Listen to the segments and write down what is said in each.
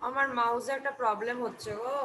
আমার মাউসে একটা প্রবলেম হচ্ছে গো।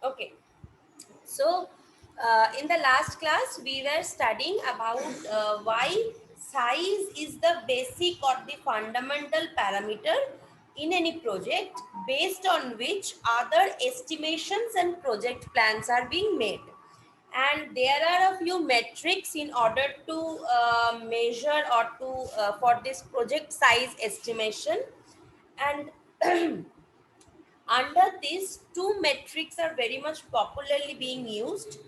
Okay. So, in the last class, we were studying about why size is the basic or the fundamental parameter in any project based on which other estimations and project plans are being made. And there are a few metrics in order to measure or to for this project size estimation. And under this, two metrics are very much popularly being used.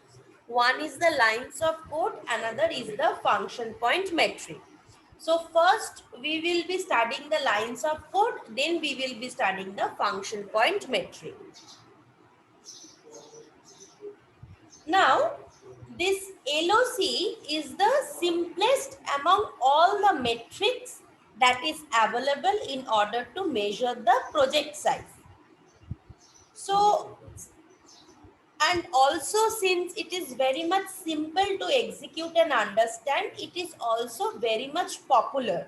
One is the lines of code, another is the function point metric. So first we will be studying the lines of code, then we will be studying the function point metric. Now, This LOC is the simplest among all the metrics that is available in order to measure the project size. So, and also since it is very much simple to execute and understand, it is also very much popular.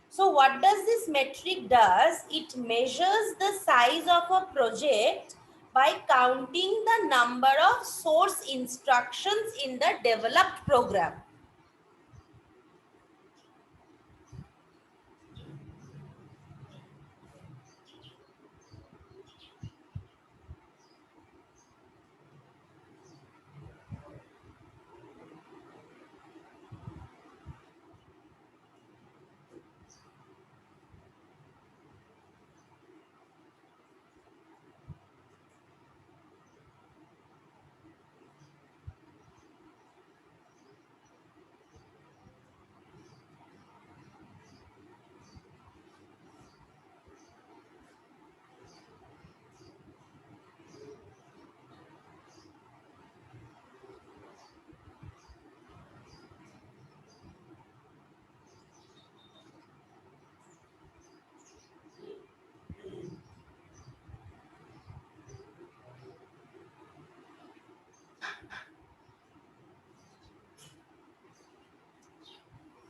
So what does this metric does? It measures the size of a project by counting the number of source instructions in the developed program.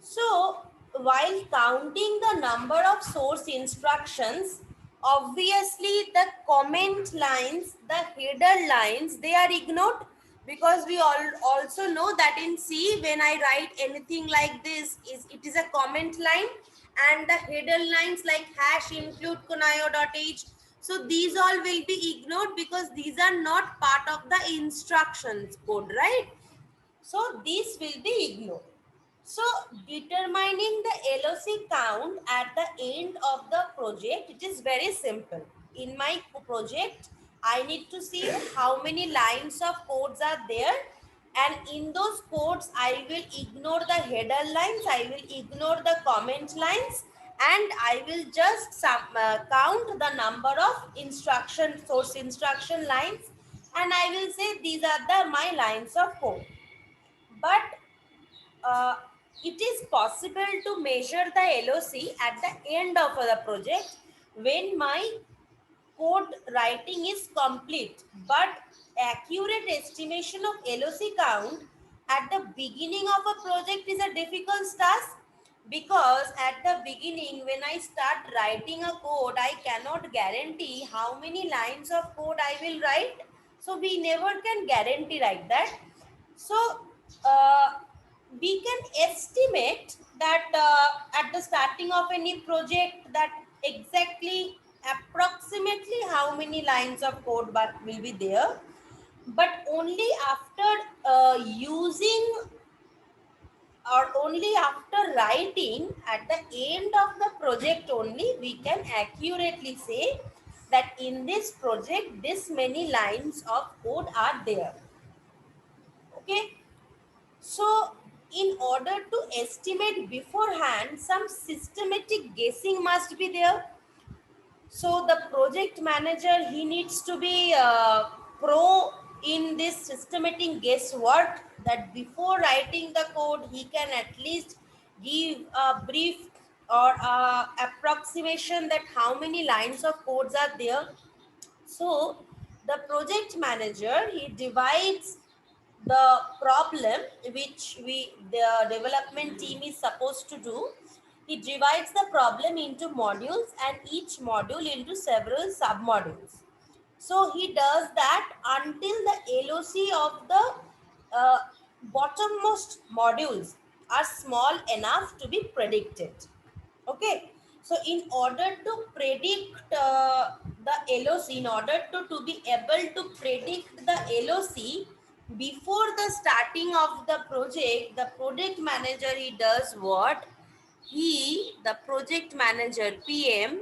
So, while counting the number of source instructions, obviously the comment lines, the header lines, they are ignored, because we all also know that in C, when I write anything like this, it is a comment line, and the header lines like hash include kunayo.h. So these all will be ignored because these are not part of the instructions code, right? So these will be ignored. So determining the LOC count at the end of the project, it is very simple. In my project, I need to see how many lines of codes are there, and in those codes, I will ignore the header lines, I will ignore the comment lines, and I will just count the number of instruction source instruction lines, and I will say these are the my lines of code. But uh, it is possible to measure the LOC at the end of the project when my code writing is complete. But accurate estimation of LOC count at the beginning of a project is a difficult task, because at the beginning when I start writing a code, I cannot guarantee how many lines of code I will write. So we never can guarantee like that. So uh, we can estimate that at the starting of any project, that exactly approximately how many lines of code but will be there, but only after using, or only after writing at the end of the project only, we can accurately say that in this project this many lines of code are there. Okay. So, in order to estimate beforehand, some systematic guessing must be there. So, the project manager, he needs to be pro in this systematic guesswork, that before writing the code, he can at least give a brief or approximation that how many lines of codes are there. So, the project manager, he divides the problem which the development team is supposed to do. He divides the problem into modules, and each module into several sub modules. So he does that until the LOC of the uh, bottommost modules are small enough to be predicted. Okay. So in order to predict the LOC, in order to be able to predict the LOC before the starting of the project manager, he does what? The project manager PM,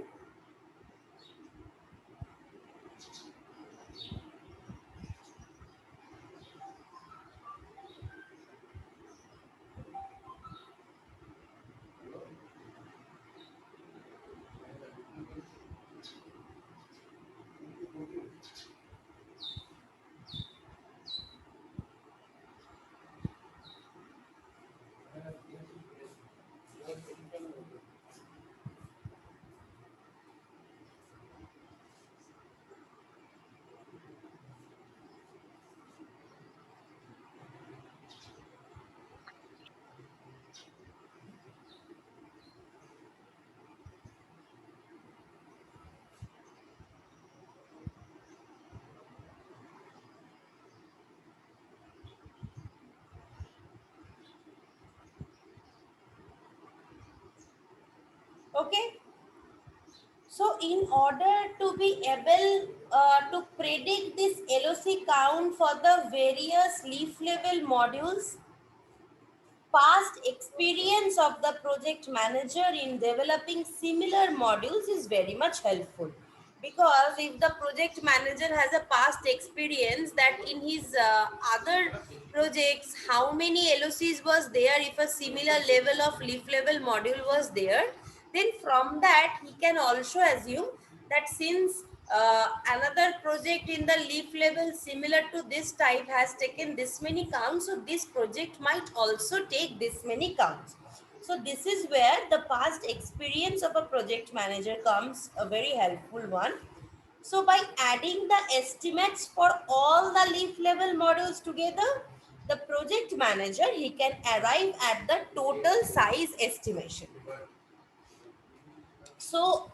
Okay. So in order to be able to predict this LOC count for the various leaf level modules, past experience of the project manager in developing similar modules is very much helpful, because if the project manager has a past experience that in his other projects how many LOCs was there, if a similar level of leaf level module was there, then from that he can also assume that since another project in the leaf level similar to this type has taken this many counts, so this project might also take this many counts. So this is where the past experience of a project manager comes a very helpful one. So by adding the estimates for all the leaf level models together, the project manager he can arrive at the total size estimation. So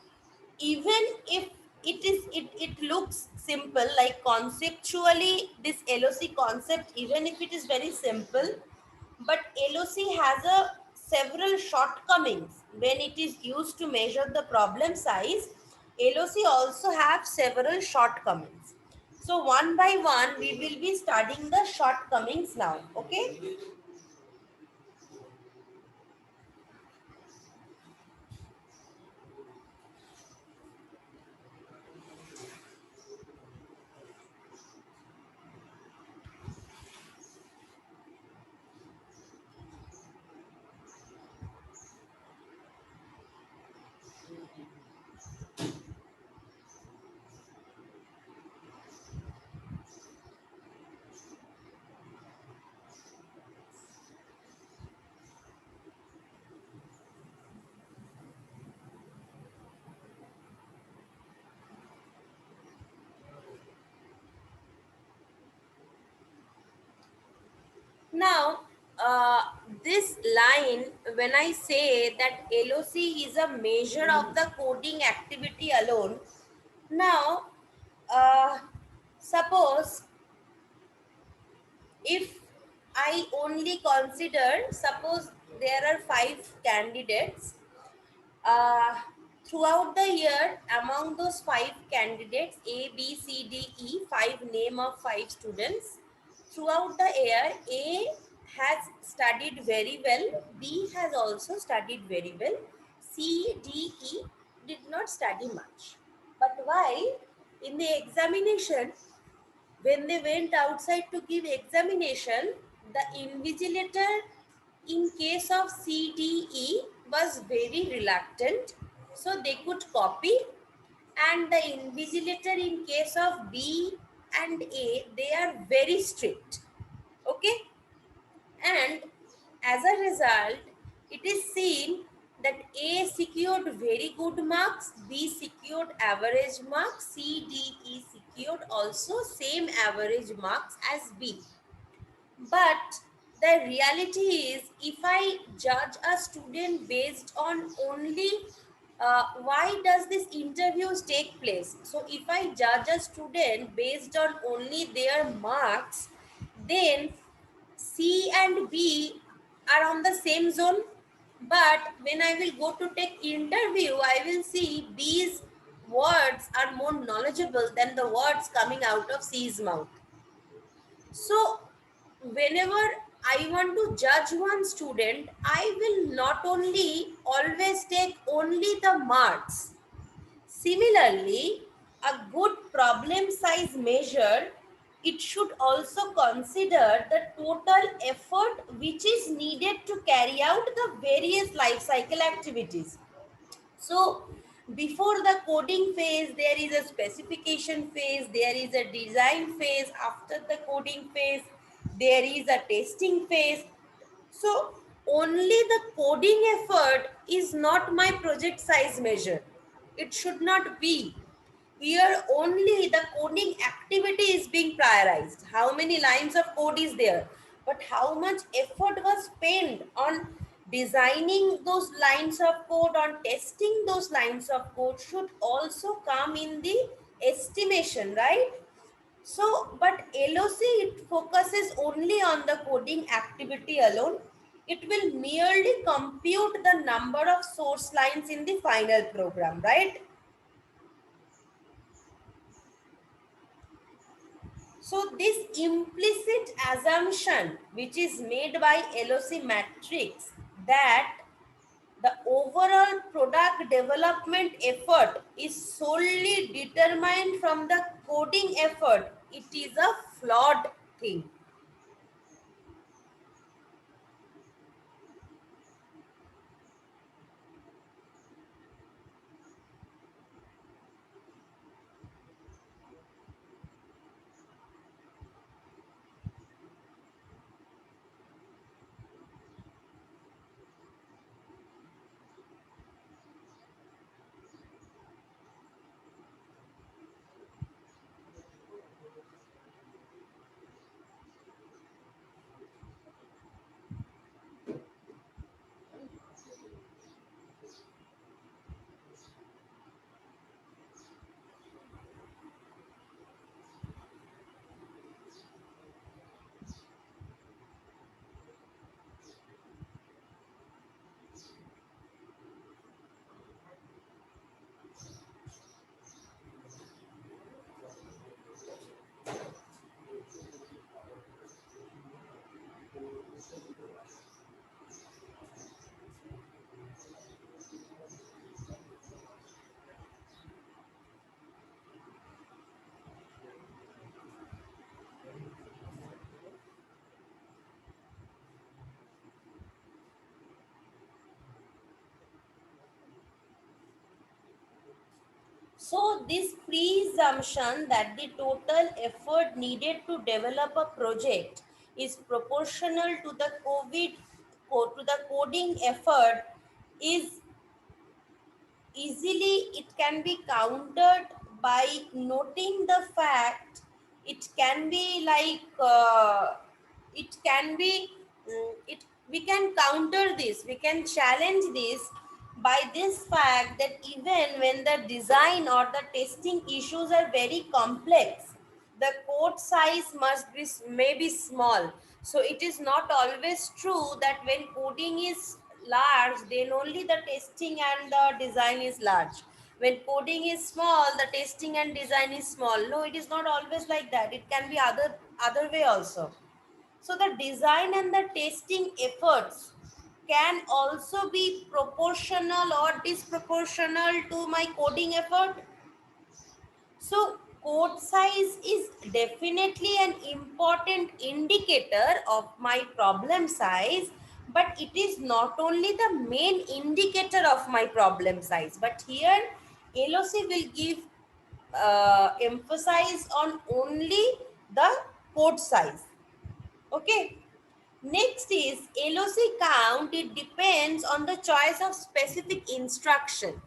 even if it looks simple, like conceptually this LOC concept, even if it is very simple, but LOC has a several shortcomings when it is used to measure the problem size. LOC also have several shortcomings. So one by one we will be studying the shortcomings now. Okay. Now, uh, this line, when I say that LOC is a measure of the coding activity alone, now, uh, suppose if I only consider, suppose there are five candidates, uh, throughout the year, among those five candidates, A, B, C, D, E, five name of five students, throughout the year, A has studied very well, B has also studied very well, C, D, E did not study much. But why? In the examination, when they went outside to give examination, the invigilator in case of CDE was very reluctant, so they could copy, and the invigilator in case of B and A, they are very strict. Okay, and as a result, it is seen that A secured very good marks, B secured average marks, C, D, E secured also same average marks as B. But the reality is, if I judge a student based on only why does this interviews take place? So if I judge a student based on only their marks, then C and B are on the same zone. But when I will go to take interview, I will see B's words are more knowledgeable than the words coming out of C's mouth. So whenever I want to judge one student, I will not only always take only the marks. Similarly, a good problem size measure, it should also consider the total effort which is needed to carry out the various life cycle activities. So before the coding phase, there is a specification phase, there is a design phase. After the coding phase, there is a testing phase. So only the coding effort is not my project size measure. It should not be. Here only the coding activity is being prioritized. How many lines of code is there? But how much effort was spent on designing those lines of code, on testing those lines of code should also come in the estimation, right? So, but LOC it focuses only on the coding activity alone. It will merely compute the number of source lines in the final program, right? So this implicit assumption which is made by LOC matrix, that the overall product development effort is solely determined from the coding effort, it is a flawed thing. So this presumption that the total effort needed to develop a project is proportional to the coding effort is easily, it can be countered by noting the fact, it can be like it can be it we can counter this, we can challenge this by this fact that even when the design or the testing issues are very complex, the code size must be may be small. So it is not always true that when coding is large then only the testing and the design is large. When coding is small, the testing and design is small. No, it is not always like that, it can be other way also. So the design and the testing efforts can also be proportional or disproportional to my coding effort. So code size is definitely an important indicator of my problem size, but it is not only the main indicator of my problem size. But here LOC will give emphasize on only the code size. Okay. Next is LOC count. It depends on the choice of specific instruction.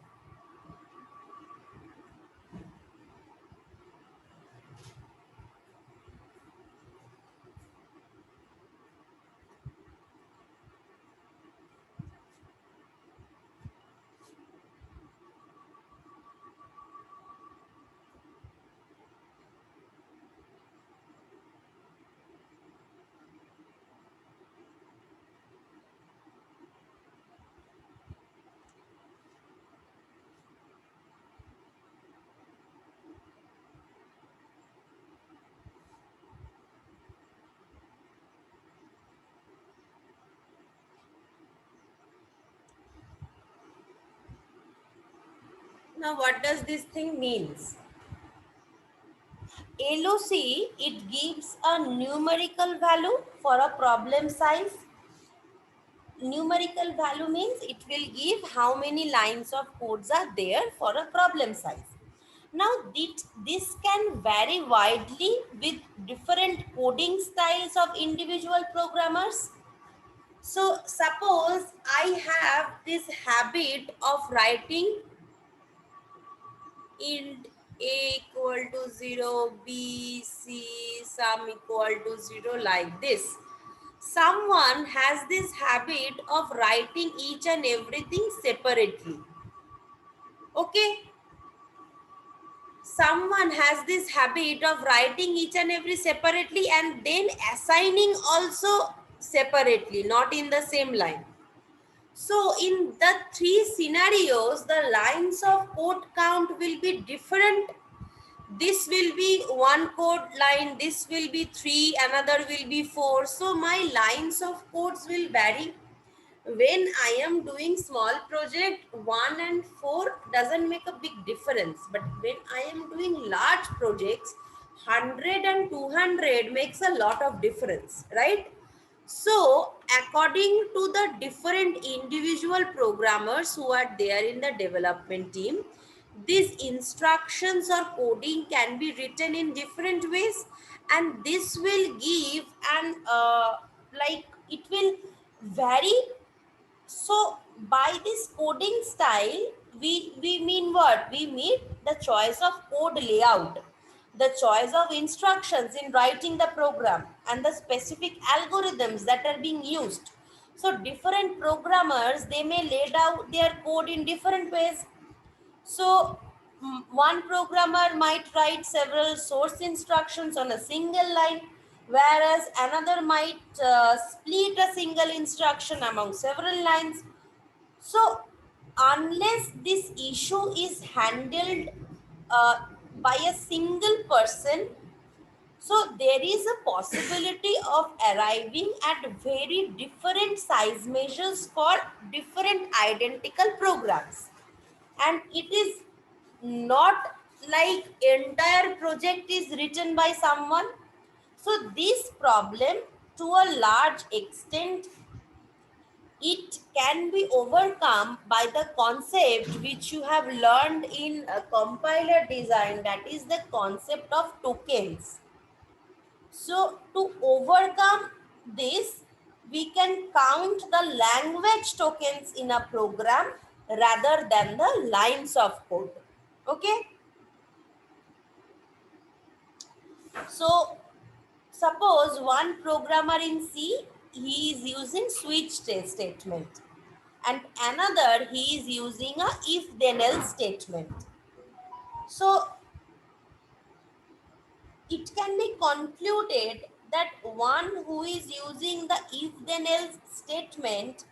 Now, what does this thing means? LOC, it gives a numerical value for a problem size. Numerical value means it will give how many lines of codes are there for a problem size. Now, this can vary widely with different coding styles of individual programmers. So, suppose I have this habit of writing int a equal to 0, b, c, sum equal to 0, like this. Someone has this habit of writing each and everything separately. Okay. Someone has this habit of writing each and every separately and then assigning also separately, not in the same line. So in the three scenarios, the lines of code count will be different. This will be one code line, this will be three, another will be four. So my lines of codes will vary. When I am doing small project, 1 and 4 doesn't make a big difference. But when I am doing large projects, 100 and 200 makes a lot of difference, right? So, according to the different individual programmers who are there in the development team, these instructions or coding can be written in different ways, and this will give an like it will vary. So by this coding style, we mean what? We mean the choice of code layout, the choice of instructions in writing the program, and the specific algorithms that are being used. So different programmers, they may lay out their code in different ways. So one programmer might write several source instructions on a single line, whereas another might split a single instruction among several lines. So, unless this issue is handled uh, by a single person, so there is a possibility of arriving at very different size measures for different identical programs. And it is not like entire project is written by someone. So this problem, to a large extent, it can be overcome by the concept which you have learned in a compiler design, that is the concept of tokens. So to overcome this, we can count the language tokens in a program rather than the lines of code. Okay. So suppose one programmer in C, he is using switch statement, and another he is using a if then else statement. So it can be concluded that one who is using the if then else statement,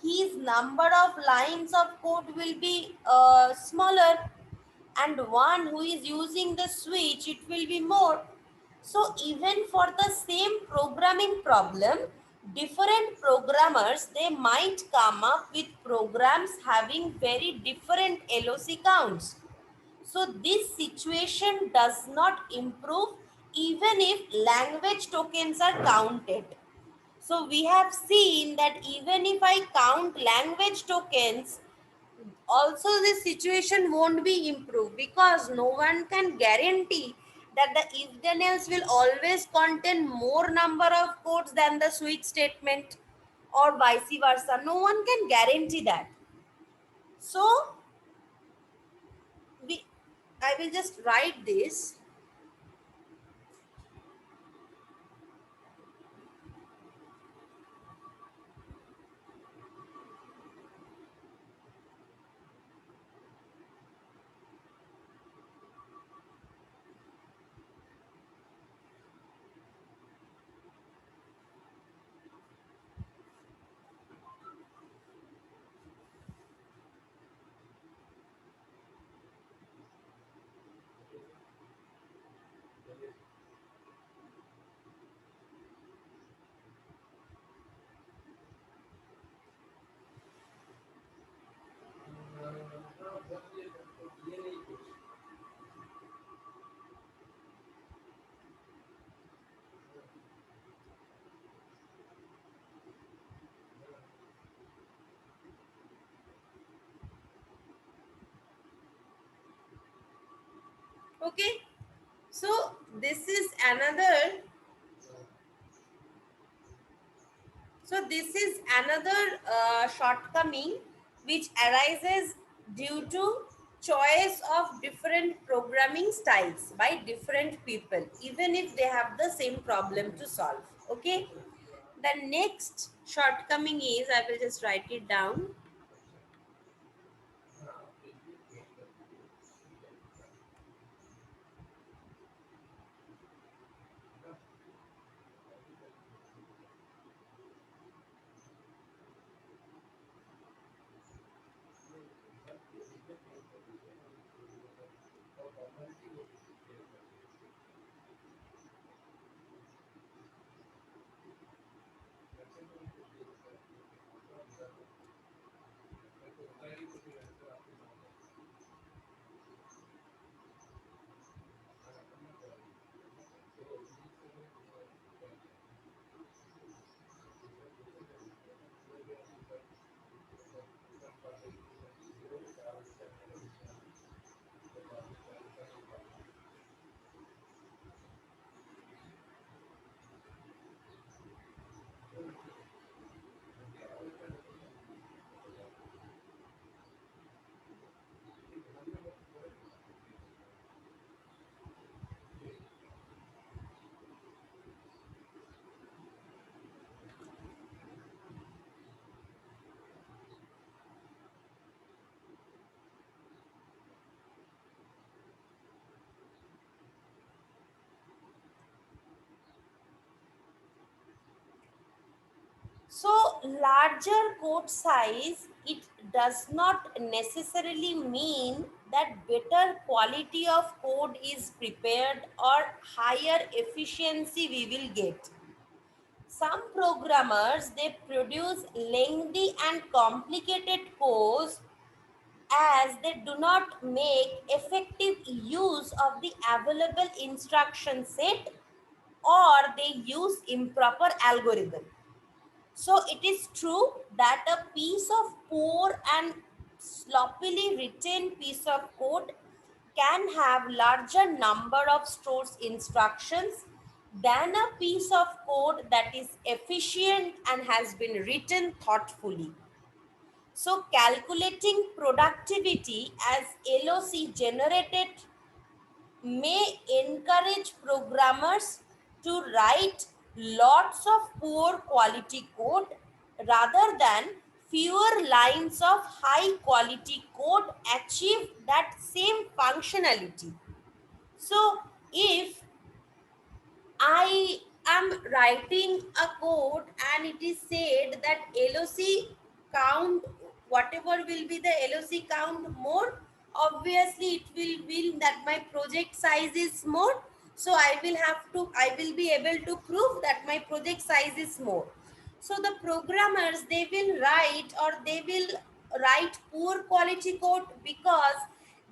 his number of lines of code will be smaller, and one who is using the switch, it will be more. So even for the same programming problem, different programmers, they might come up with programs having very different LOC counts. So this situation does not improve even if language tokens are counted. So we have seen that even if I count language tokens, also the situation won't be improved, because no one can guarantee that the if then else will always contain more number of codes than the switch statement, or vice versa. No one can guarantee that. So we I will just write this. Okay. So this is another this is another shortcoming which arises due to choice of different programming styles by different people, even if they have the same problem to solve. Okay. The next shortcoming is, I will just write it down. So, larger code size, it does not necessarily mean that better quality of code is prepared or higher efficiency we will get. Some programmers they produce lengthy and complicated codes as they do not make effective use of the available instruction set or they use improper algorithm. So it is true that a piece of poor and sloppily written piece of code can have larger number of stores instructions than a piece of code that is efficient and has been written thoughtfully. So calculating productivity as LOC generated may encourage programmers to write lots of poor quality code rather than fewer lines of high quality code achieve that same functionality. So if I am writing a code and it is said that LOC count, whatever will be the LOC count more, obviously it will mean that my project size is more. So I will be able to prove that my project size is more. So the programmers, they will write or they will write poor quality code because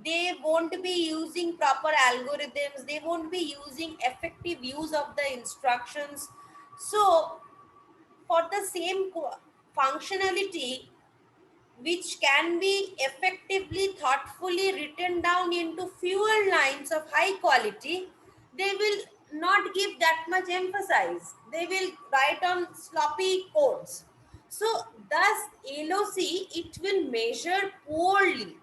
they won't be using proper algorithms, they won't be using effective use of the instructions. So for the same functionality which can be effectively thoughtfully written down into fewer lines of high quality, they will not give that much emphasis, they will write on sloppy codes. So thus LOC, it will measure poorly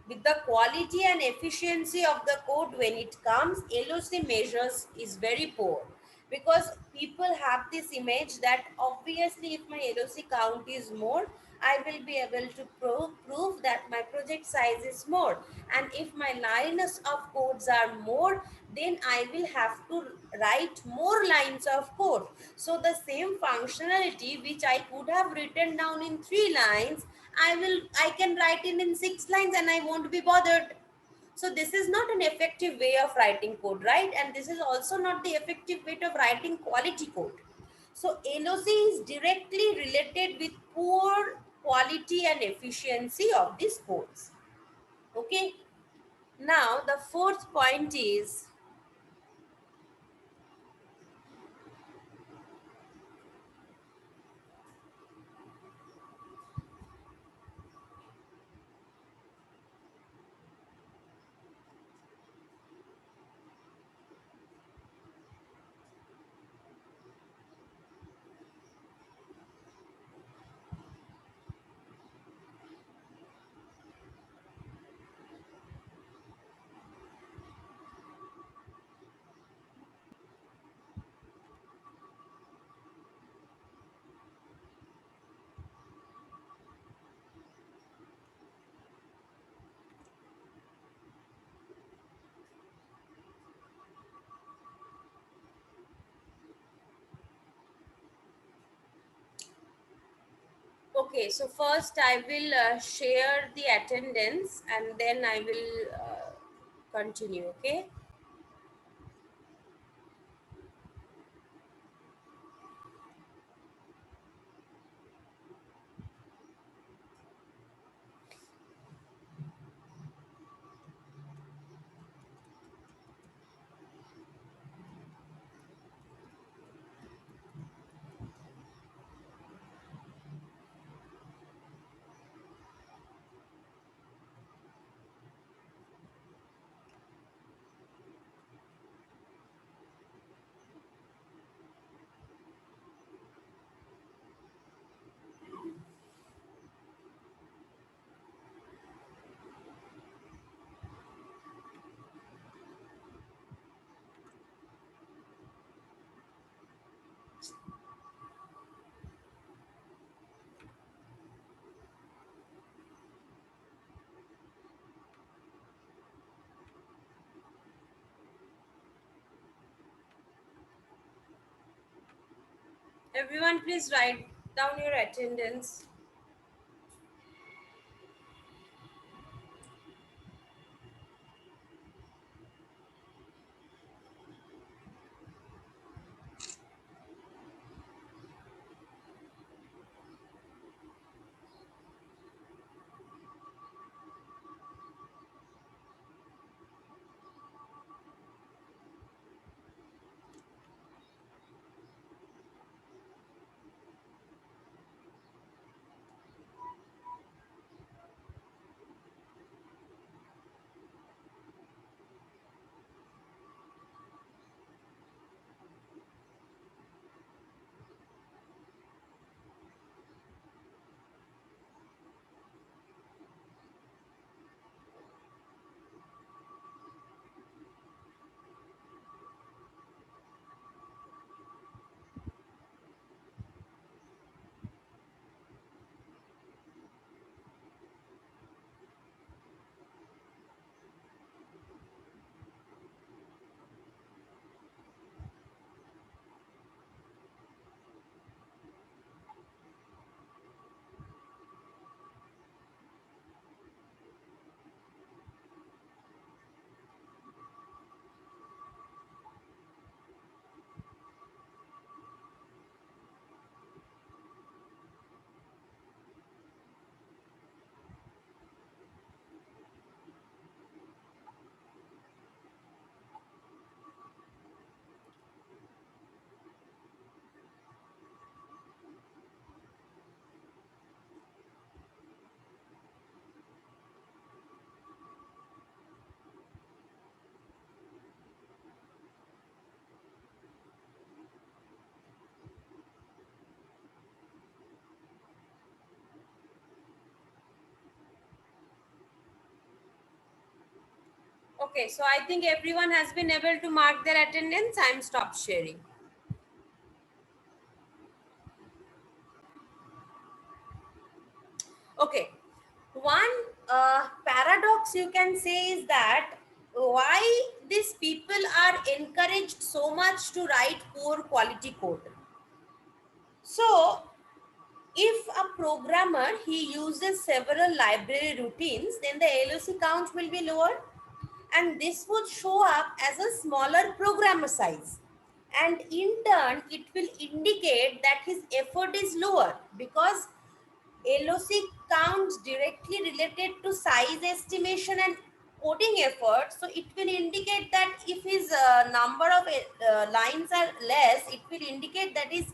with the quality and efficiency of the code. When it comes, LOC measures is very poor because people have this image that obviously if my LOC count is more, I will be able to prove that my project size is more. And if my lines of codes are more, then I will have to write more lines of code. So the same functionality which I could have written down in 3 lines, I can write it in 6 lines and I won't be bothered. So this is not an effective way of writing code, right? And this is also not the effective way of writing quality code. So LOC is directly related with poor quality and efficiency of these codes. Okay. Now the fourth point is, Okay, so first I will share the attendance and then I will continue. Okay. Everyone, please write down your attendance. Okay, so I think everyone has been able to mark their attendance. I'm stop sharing. Okay, one paradox you can say is that why these people are encouraged so much to write poor quality code. So, if a programmer he uses several library routines, then the LOC count will be lower, and this would show up as a smaller programmer size. And in turn, it will indicate that his effort is lower because LOC counts directly related to size estimation and coding effort. So it will indicate that if his number of lines are less, it will indicate that his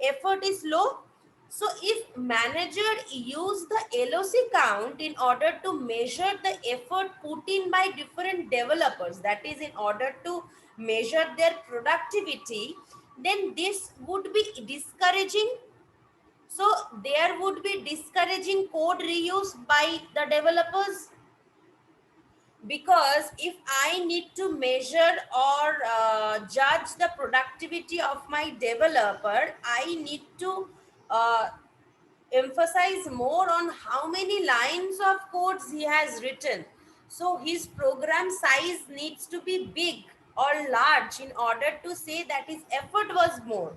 effort is low. So if manager use the LOC count in order to measure the effort put in by different developers, that is in order to measure their productivity, then this would be discouraging. So there would be discouraging code reuse by the developers, because if I need to measure or judge the productivity of my developer, I need to uh, emphasize more on how many lines of codes he has written. So his program size needs to be big or large in order to say that his effort was more.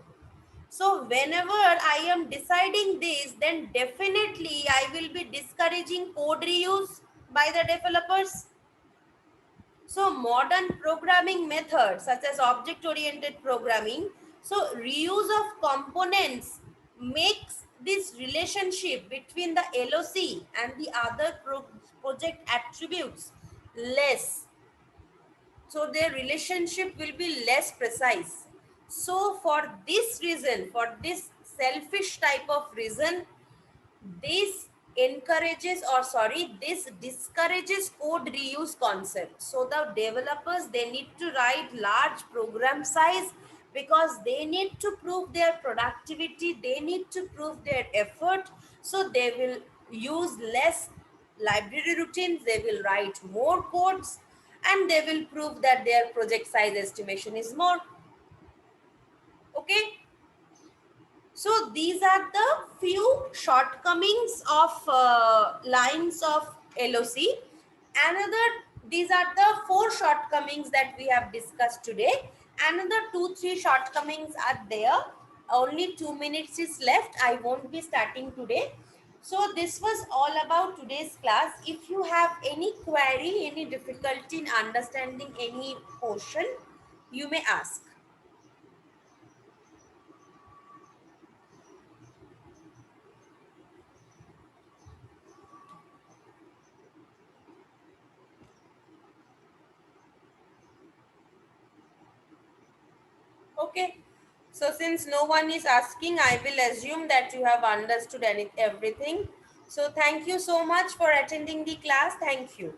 So whenever I am deciding this, then definitely I will be discouraging code reuse by the developers. So modern programming methods such as object-oriented programming, so reuse of components makes this relationship between the LOC and the other project attributes less. So their relationship will be less precise. So for this reason, for this selfish type of reason, this encourages, or sorry, this discourages code reuse concept. So the developers, they need to write large program size because they need to prove their productivity, they need to prove their effort. So they will use less library routines, they will write more codes, and they will prove that their project size estimation is more. Okay, so these are the few shortcomings of lines of LOC. Another, these are the four shortcomings that we have discussed today. Another two, three shortcomings are there. Only 2 minutes is left. I won't be starting today. So this was all about today's class. If you have any query, any difficulty in understanding any portion, you may ask. Okay. So since no one is asking, I will assume that you have understood everything. So thank you so much for attending the class. Thank you.